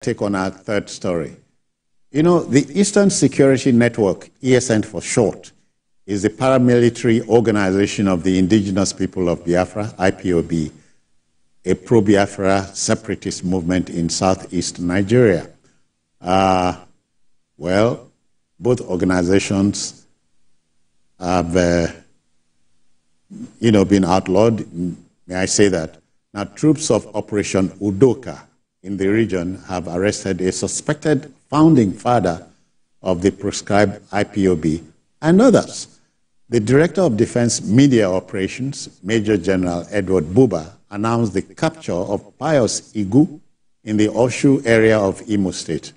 take on our third story. You know, the Eastern Security Network, ESN for short, is the paramilitary organization of the indigenous people of Biafra, IPOB, a pro-Biafra separatist movement in southeast Nigeria. Well, both organizations have, been outlawed. May I say that? Now, troops of Operation Udoka in the region have arrested a suspected founding father of the proscribed IPOB and others. The Director of Defense Media Operations, Major General Edward Buba, announced the capture of Pius Igu in the Oshu area of Imo State.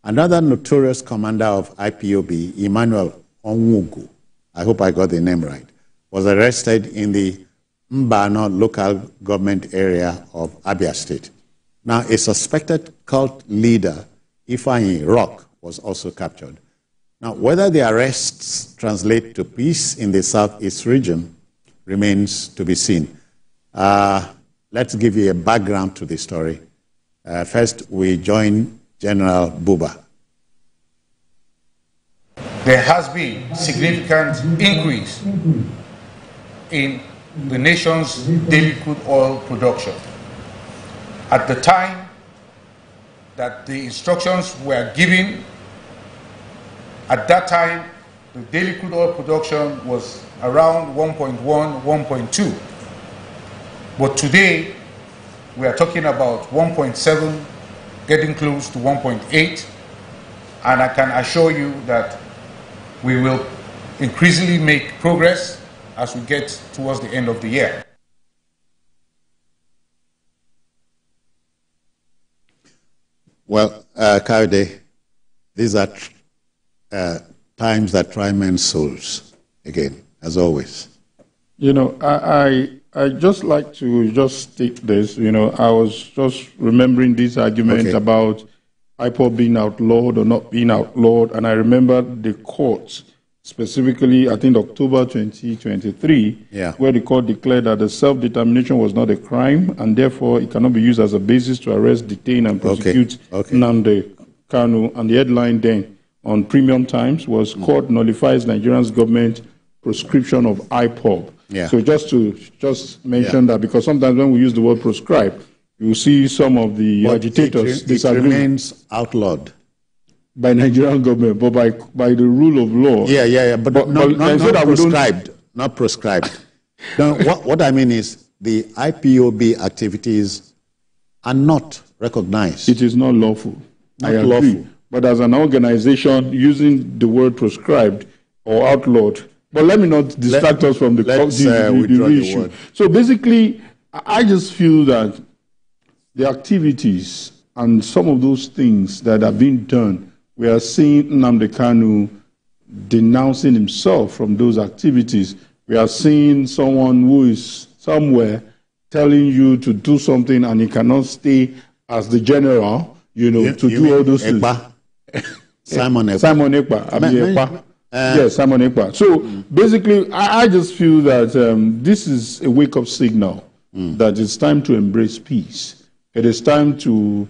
Another notorious commander of IPOB, Emmanuel Onwugu, I hope I got the name right, was arrested in the Mbano local government area of Abia State. Now, a suspected cult leader, Ifeanyi Rock, was also captured. Now, whether the arrests translate to peace in the southeast region remains to be seen. Let's give you a background to the story. First, we join General Buba. There has been significant increase in the nation's daily crude oil production. At the time that the instructions were given, at that time, the daily crude oil production was around 1.1, 1.2. But today, we are talking about 1.7, getting close to 1.8. And I can assure you that we will increasingly make progress as we get towards the end of the year. Well, Kaude, these are times that try men's souls, again, as always. You know, I just like to just state this. You know, I was just remembering this argument about IPOB being outlawed or not being outlawed, and I remember the courts, specifically, I think October 2023, where the court declared that the self-determination was not a crime, and therefore it cannot be used as a basis to arrest, detain, and prosecute Nnamdi Kanu. And the headline then on Premium Times was Court Nullifies Nigerian's Government Proscription of IPOB. So just to mention that, because sometimes when we use the word proscribe, you see some of the agitators disagree. It remains outlawed by Nigerian government, but by the rule of law. But not proscribed. Not proscribed. No, what I mean is the IPOB activities are not recognized. It is not lawful. Not lawful. But as an organization, using the word proscribed or outlawed. But let me not distract us from the issue. So basically, I just feel that the activities and some of those things that are being done, we are seeing Nnamdi Kanu denouncing himself from those activities. We are seeing someone who is somewhere telling you to do something and he cannot stay as the general, to do all those things. Simon Ekpa. Simon Ekpa. Yes, Simon Ekpa. So basically, I just feel that this is a wake-up signal that it's time to embrace peace. It is time to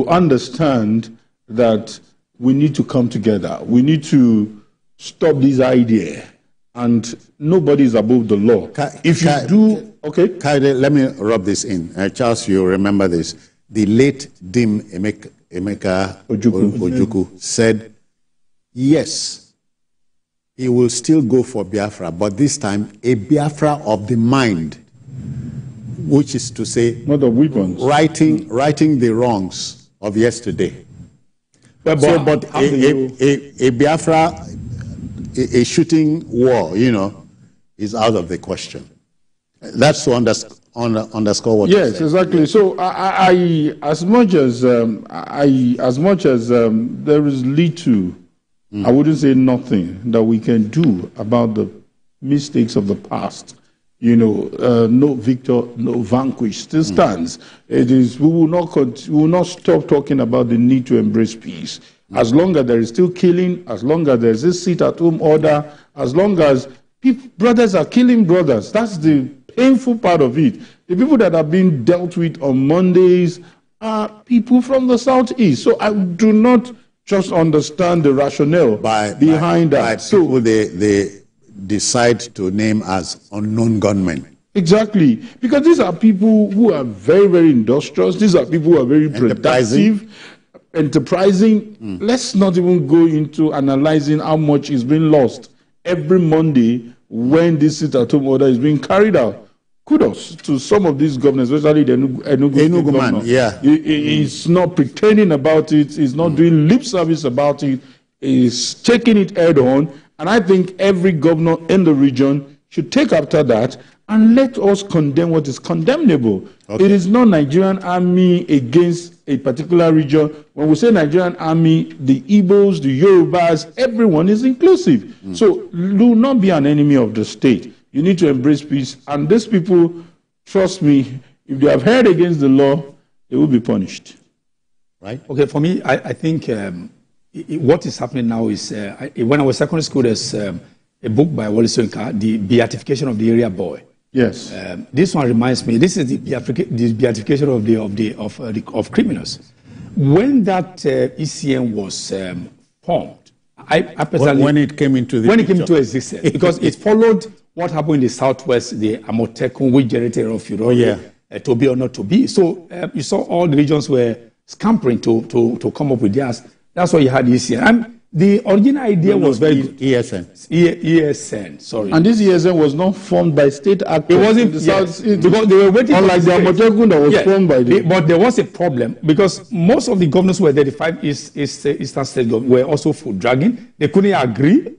understand that we need to come together. We need to stop this idea, and nobody is above the law. Kaide, let me rub this in. Charles, you remember this. The late Dim Emeka Ojukwu said, yes, he will still go for Biafra, but this time a Biafra of the mind, which is to say, not of weapons, righting the wrongs of yesterday. But a Biafra, a shooting war, is out of the question. That's to underscore what you said. Yes, exactly. So as much as there is little, I wouldn't say nothing that we can do about the mistakes of the past. No victor, no vanquish still stands. It is we will not stop talking about the need to embrace peace. As long as there is still killing, as long as there's this sit-at-home order, as long as brothers are killing brothers, that's the painful part of it. The people that are being dealt with on Mondays are people from the southeast. So I do not just understand the rationale behind that. So they decide to name as unknown gunmen. Exactly, because these are people who are very, very industrious. These are people who are very productive, enterprising. Let's not even go into analyzing how much is being lost every Monday when this sit-at-home order is being carried out. Kudos to some of these governors, especially the Enugu governor. Yeah. He's not pretending about it. He's not doing lip service about it. He's taking it head on. And I think every governor in the region should take after that and let us condemn what is condemnable. Okay. It is not Nigerian army against a particular region. When we say Nigerian army, the Igbos, the Yorubas, everyone is inclusive. So do not be an enemy of the state. You need to embrace peace. And these people, trust me, if they have heard against the law, they will be punished. Right? Okay, for me, I think what is happening now is, when I was secondary school, there's a book by Wole Soyinka, The Beatification of the Area Boy. Yes. This one reminds me, this is the beatification of criminals. When that ECN was formed, I personally... When it came into existence, because it followed what happened in the Southwest, the Amotekun, which generated of to be or not to be. So you saw all the regions were scampering to come up with theirs. That's why you had ECN. The original idea was very good. ESN. ESN, sorry. And this ESN was not formed by state actors. It wasn't, because they were waiting unlike the Amotekun that was formed by the... But there was a problem, because most of the governors were there, the 5 Eastern State governors were also foot dragging. They couldn't agree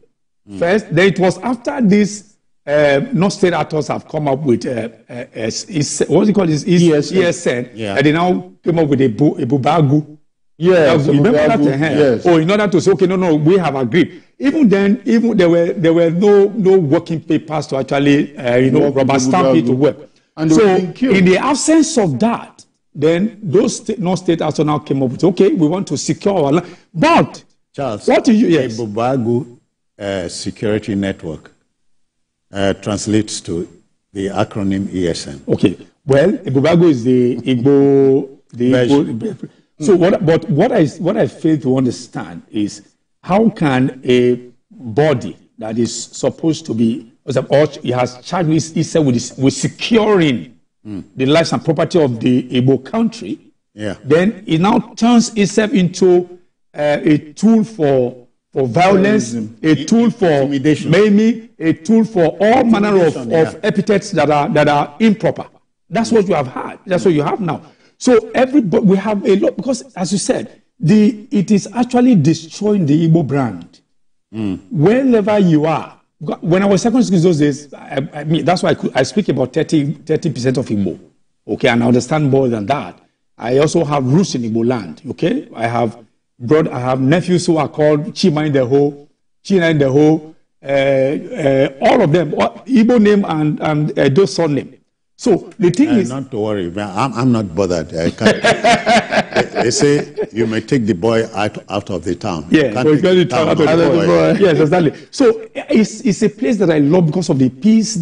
first. Then it was after this, non-state actors have come up with, what's it called? ESN. Yeah. And they now came up with a Bubagu. Yes, remember that? Yes. Oh, in order to say, okay, no, we have agreed. Even then, there were no working papers to actually, rubber stamp it to work. And so, in the absence of that, then those non-state actors now came up with, okay, we want to secure our land. But, Charles, what do you... Yes. A Bubagu security network translates to the acronym ESN. Okay. Well, Bubagu is the Igbo... So what I fail to understand is, how can a body that is supposed to be, or it has charged itself with securing the lives and property of the Igbo country, then it now turns itself into a tool for violence, a tool for maiming, a tool for all manner of epithets that are improper. That's what you have had. That's what you have now. So everybody, we have a lot, because as you said, it is actually destroying the Igbo brand. Wherever you are. When I was secondary school those days, I mean, that's why I speak about 30% of Igbo. Okay, and I understand more than that. I also have roots in Igbo land. Okay, I have nephews who are called Chima in the Ho, China in the Ho, all of them, Igbo name and those surname. So the thing is, not to worry, I'm not bothered. They say you may take the boy out of the town. Yeah, so you can't out of the boy. Yes, exactly. So it's a place that I love because of the peace.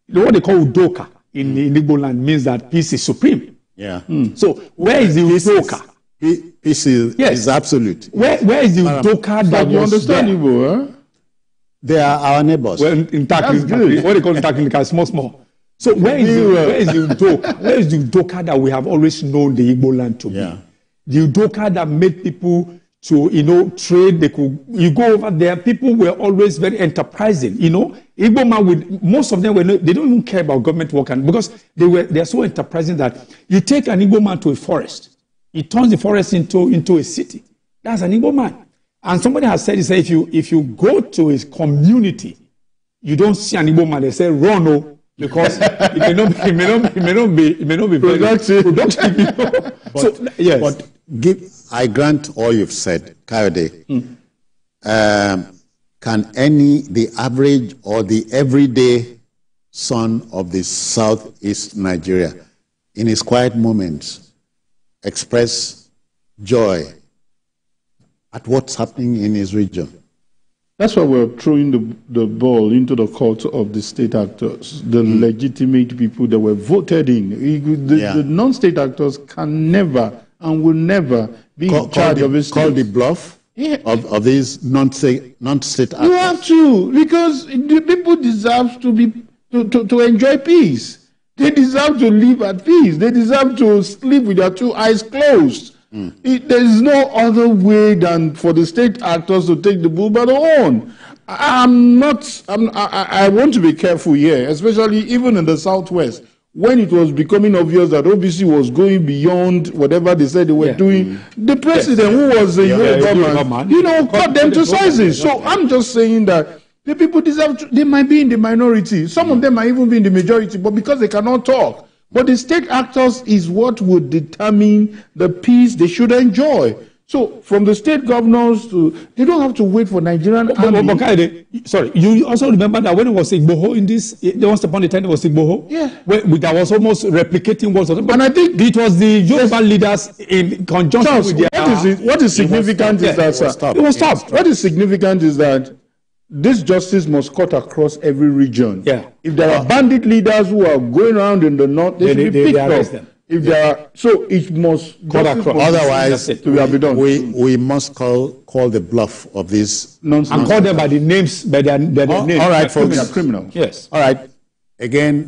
What they call Udoka in Igbo land means that peace is supreme. Yeah. So where is the Udoka? Peace is absolute. Where is the Udoka that you understand Igbo? Huh? They are our neighbors. Well, in Takli, what they call Takli, small. So where is the Udoka? Where is the Udoka that we have always known the Igbo land to be? The Udoka that made people to, trade. You go over there, people were always very enterprising. Igbo man, most of them they don't even care about government work, because they are so enterprising that you take an Igbo man to a forest, he turns the forest into a city. That's an Igbo man. And somebody has said, if you go to a community, you don't see an Igbo man, they say, run, no. Because it may not be very productive. But, yes. But I grant all you've said, Kayode. Can the average or the everyday son of the Southeast Nigeria, in his quiet moments, express joy at what's happening in his region? That's why we're throwing the ball into the court of the state actors, the legitimate people that were voted in. The non-state actors can never and will never be in charge of a state. Call the bluff of these non-state actors. You have to, because the people deserve to enjoy peace. They deserve to live at peace. They deserve to sleep with their two eyes closed. There is no other way than for the state actors to take the bull by the horn. I want to be careful here, especially even in the Southwest, when it was becoming obvious that OBC was going beyond whatever they said they were doing. The president, who was the government, cut them to sizes. So I'm just saying that the people they might be in the minority. Some of them might even be in the majority, but because they cannot talk. But the state actors is what would determine the peace they should enjoy. So from the state governors they don't have to wait for Nigerian army. But sorry, you also remember that when it was Igboho in this, once upon a time it was Igboho? Yeah. That was almost replicating what was. And I think it was the Yoruba leaders in conjunction with their... What is significant is that, it was stopped. What is significant is that this justice must cut across every region. Yeah. If there are bandit leaders who are going around in the north, they should be picked up. If there are, so it must cut across. Otherwise, be done. We must call the bluff of these nonsense and call them by the names, by their names. All right, folks. Criminal. Yes. All right. Again,